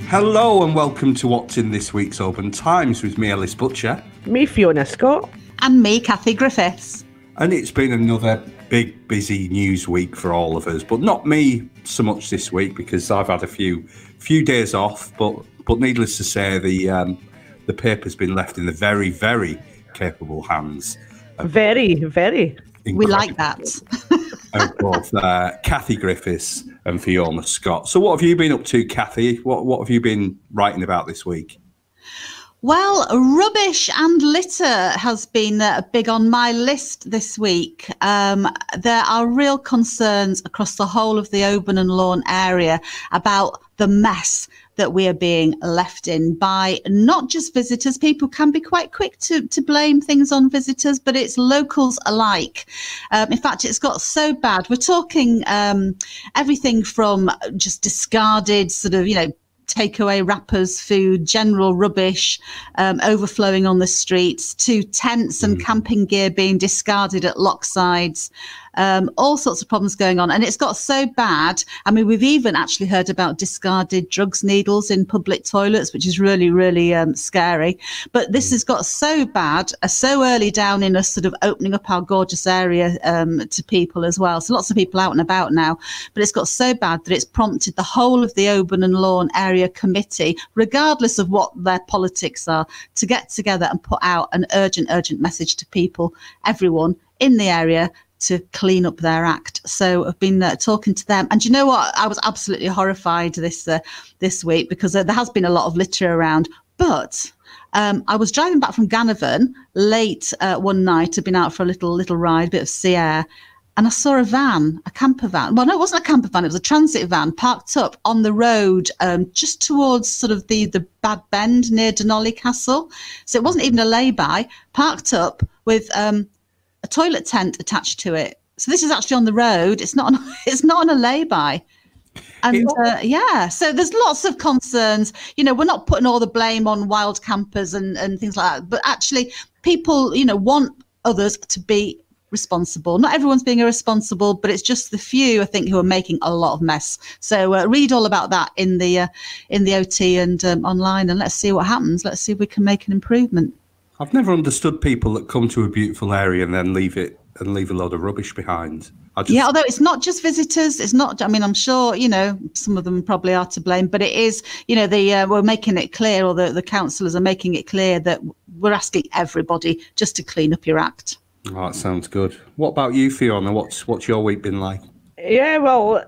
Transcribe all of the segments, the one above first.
Hello and welcome to what's in this week's Oban Times with me, Ellis Butcher. Me, Fiona Scott. And me, Cathy Griffiths. And it's been another big, busy news week for all of us, but not me so much this week because I've had a few days off, but needless to say, the paper's been left in the very, very capable hands. Very, very. We like that. Of both Cathy Griffiths and Fiona Scott. So what have you been up to, Cathy? What have you been writing about this week? Well, rubbish and litter has been big on my list this week. There are real concerns across the whole of the Oban and Lawn area about the mess that we are being left in by not just visitors. People can be quite quick to blame things on visitors, but it's locals alike. In fact, it's got so bad. We're talking everything from just discarded sort of, takeaway wrappers, food, general rubbish overflowing on the streets, to tents and camping gear being discarded at locksides. All sorts of problems going on. And it's got so bad. I mean, we've even actually heard about discarded drugs needles in public toilets, which is really, really scary. But this has got so bad, so early down in us sort of opening up our gorgeous area to people as well. So lots of people out and about now. But it's got so bad that it's prompted the whole of the Oban and Lawn Area Committee, regardless of what their politics are, to get together and put out an urgent message to people, everyone in the area, to clean up their act. So I've been talking to them. And you know what? I was absolutely horrified this week because there has been a lot of litter around. But I was driving back from Ganavan late one night. I'd been out for a little ride, a bit of sea air. And I saw a camper van. Well, no, it wasn't a camper van. It was a transit van parked up on the road just towards sort of the Bad Bend near Denolly Castle. So it wasn't even a lay-by, parked up with a toilet tent attached to it. So this is actually on the road. It's not on a lay-by. And so there's lots of concerns. We're not putting all the blame on wild campers and things like that. But actually, people, want others to be responsible. Not everyone's being irresponsible, but it's just the few, I think, who are making a lot of mess. So read all about that in the OT and online, and let's see what happens. Let's see if we can make an improvement. I've never understood people that come to a beautiful area and then leave a load of rubbish behind. Although it's not just visitors. It's not, I'm sure, some of them probably are to blame, but it is, we're making it clear, or the councillors are making it clear that we're asking everybody just to clean up your act. Oh, that sounds good. What about you, Fiona? What's your week been like? Yeah, well,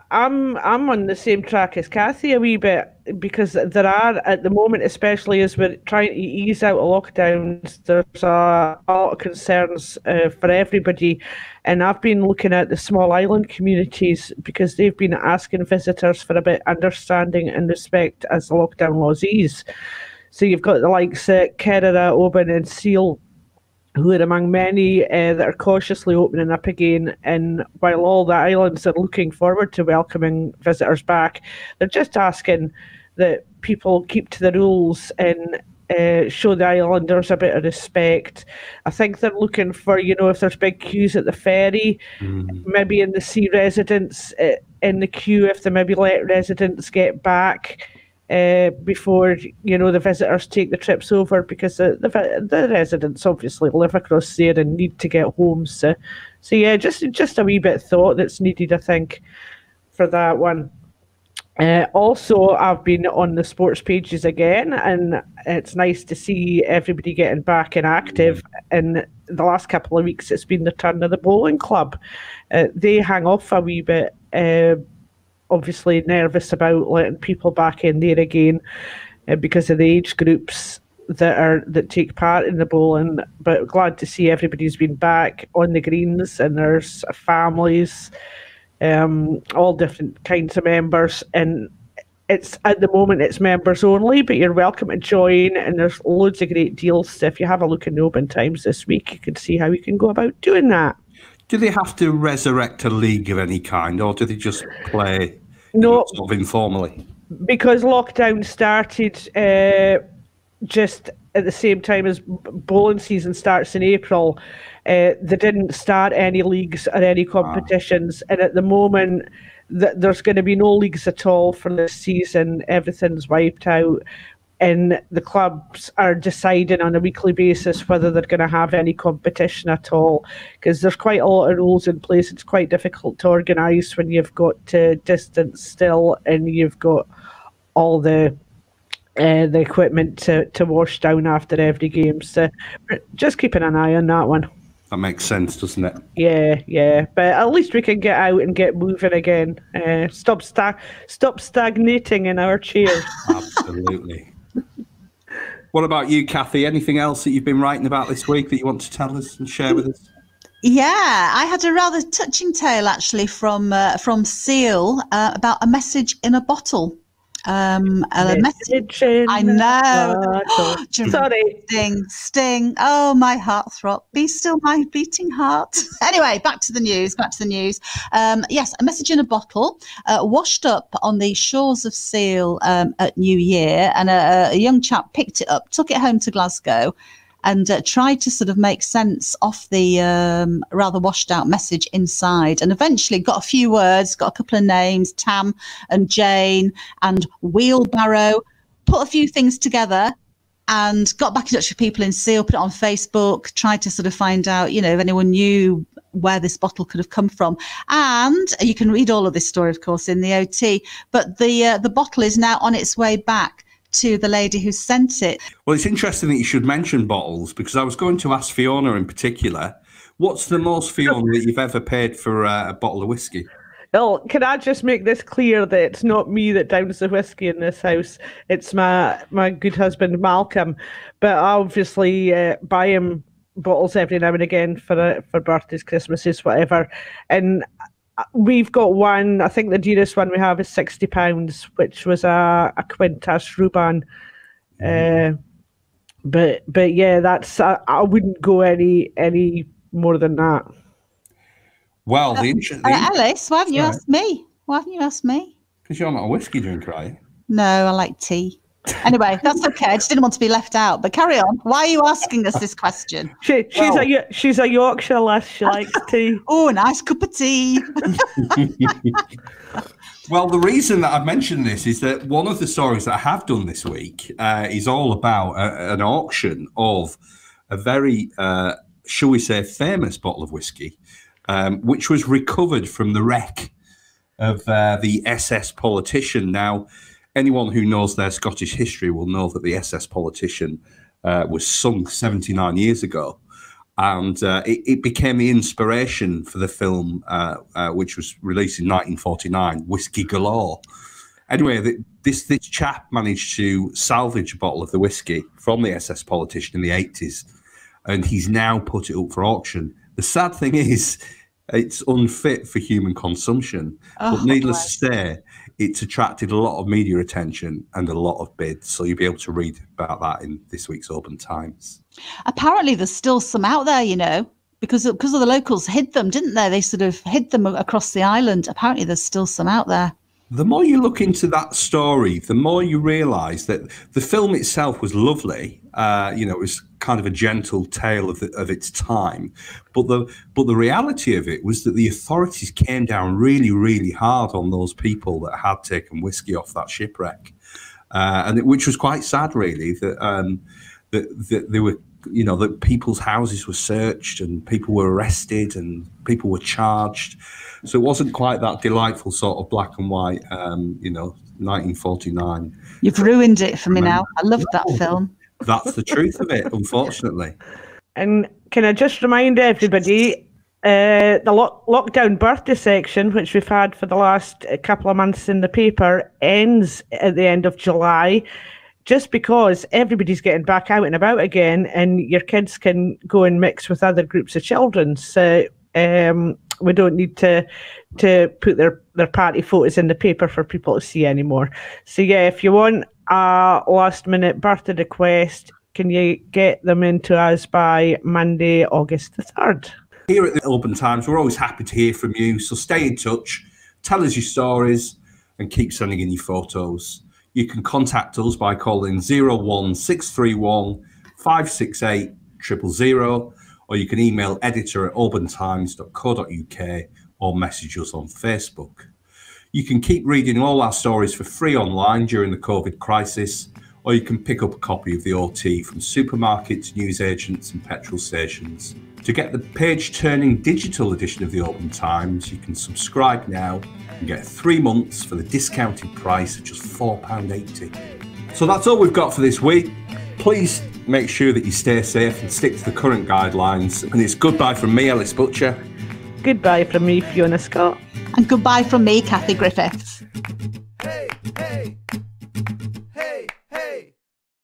I'm on the same track as Cathy a wee bit, because there are, at the moment, especially as we're trying to ease out of lockdowns, there's a lot of concerns for everybody. And I've been looking at the small island communities because they've been asking visitors for a bit of understanding and respect as the lockdown laws ease. So you've got the likes of Kerala, Oban and Seal, who are among many that are cautiously opening up again. And while all the islands are looking forward to welcoming visitors back, they're just asking that people keep to the rules and show the islanders a bit of respect. I think they're looking for, if there's big queues at the ferry, maybe in the sea residents in the queue, if they maybe let residents get back before the visitors take the trips over, because the residents obviously live across there and need to get home. So yeah, just a wee bit of thought that's needed, I think, for that one. Also, I've been on the sports pages again, and it's nice to see everybody getting back and active. In the last couple of weeks, it's been the turn of the bowling club. They hang off a wee bit. Obviously nervous about letting people back in there again because of the age groups that take part in the bowling, but glad to see everybody's been back on the greens, and there's families, all different kinds of members, and it's at the moment it's members only, but you're welcome to join, and there's loads of great deals. So if you have a look in the Oban Times this week, you can see how you can go about doing that. Do they have to resurrect a league of any kind, or do they just play sort of informally? Because lockdown started just at the same time as bowling season starts in April, they didn't start any leagues or any competitions. And at the moment, there's going to be no leagues at all for this season. Everything's wiped out. And the clubs are deciding on a weekly basis whether they're going to have any competition at all, because there's quite a lot of rules in place. It's quite difficult to organise when you've got to distance still and you've got all the equipment to wash down after every game. So just keeping an eye on that one. That makes sense, doesn't it? Yeah. But at least we can get out and get moving again. Stop stagnating in our chairs. Absolutely. What about you, Cathy? Anything else that you've been writing about this week that you want to tell us and share with us? Yeah, I had a rather touching tale actually from Seal about a message in a bottle. A message. I know. Sorry. Sting. Oh, my heartthrob. Be still my beating heart. Anyway, back to the news. Yes, a message in a bottle washed up on the shores of Seal at New Year, and a young chap picked it up, took it home to Glasgow, and tried to sort of make sense of the rather washed out message inside, and eventually got a few words, got a couple of names, Tam and Jane and Wheelbarrow, put a few things together and got back in touch with people in Seal, put it on Facebook, tried to sort of find out, if anyone knew where this bottle could have come from. And you can read all of this story, of course, in the OT, but the bottle is now on its way back to the lady who sent it. Well, it's interesting that you should mention bottles, because I was going to ask Fiona in particular, what's the most, Fiona, that you've ever paid for a bottle of whiskey? Well, can I just make this clear that it's not me that downs the whiskey in this house. It's my good husband, Malcolm. But I obviously buy him bottles every now and again for birthdays, Christmases, whatever. And we've got one, I think the dearest one we have is £60, which was a Quintas Oban. But yeah, that's I wouldn't go any more than that. Well, Ellis, why haven't you asked me? Because you're not a whiskey drinker, are you? No, I like tea. Anyway, that's okay. I just didn't want to be left out. But carry on. Why are you asking us this question? She's a Yorkshire lass. She likes tea. Oh, a nice cup of tea. Well, the reason that I've mentioned this is that one of the stories that I have done this week is all about an auction of a very, shall we say, famous bottle of whiskey, which was recovered from the wreck of the SS Politician. Now, anyone who knows their Scottish history will know that the SS Politician was sunk 79 years ago. And it became the inspiration for the film, which was released in 1949, Whiskey Galore. Anyway, this chap managed to salvage a bottle of the whiskey from the SS Politician in the 80s, and he's now put it up for auction. The sad thing is, it's unfit for human consumption. But needless to say, it's attracted a lot of media attention and a lot of bids. So you'll be able to read about that in this week's Oban Times. Apparently there's still some out there, because of the locals hid them, didn't they? They sort of hid them across the island. Apparently there's still some out there. The more you look into that story, the more you realise that the film itself was lovely. It was kind of a gentle tale of its time, but the reality of it was that the authorities came down really, really hard on those people that had taken whiskey off that shipwreck, which was quite sad, really. That they were, that people's houses were searched and people were arrested and people were charged. So it wasn't quite that delightful sort of black and white, 1949. You've ruined it for me now. I loved that film. That's the truth of it, unfortunately. And can I just remind everybody, the lockdown birthday section, which we've had for the last couple of months in the paper, ends at the end of July, just because everybody's getting back out and about again, and your kids can go and mix with other groups of children. So we don't need to put their party photos in the paper for people to see anymore. So yeah, if you want a last minute birthday request, can you get them into us by Monday, August the 3rd? Here at the Oban Times, we're always happy to hear from you. So stay in touch, tell us your stories, and keep sending in your photos. You can contact us by calling 01631 568 000, or you can email editor@obantimes.co.uk or message us on Facebook. You can keep reading all our stories for free online during the COVID crisis, or you can pick up a copy of the OT from supermarkets, newsagents and petrol stations. To get the page-turning digital edition of the Oban Times, you can subscribe now and get 3 months for the discounted price of just £4.80. So that's all we've got for this week. Please make sure that you stay safe and stick to the current guidelines. And it's goodbye from me, Ellis Butcher. Goodbye from me, Fiona Scott. And goodbye from me, Cathy Griffiths.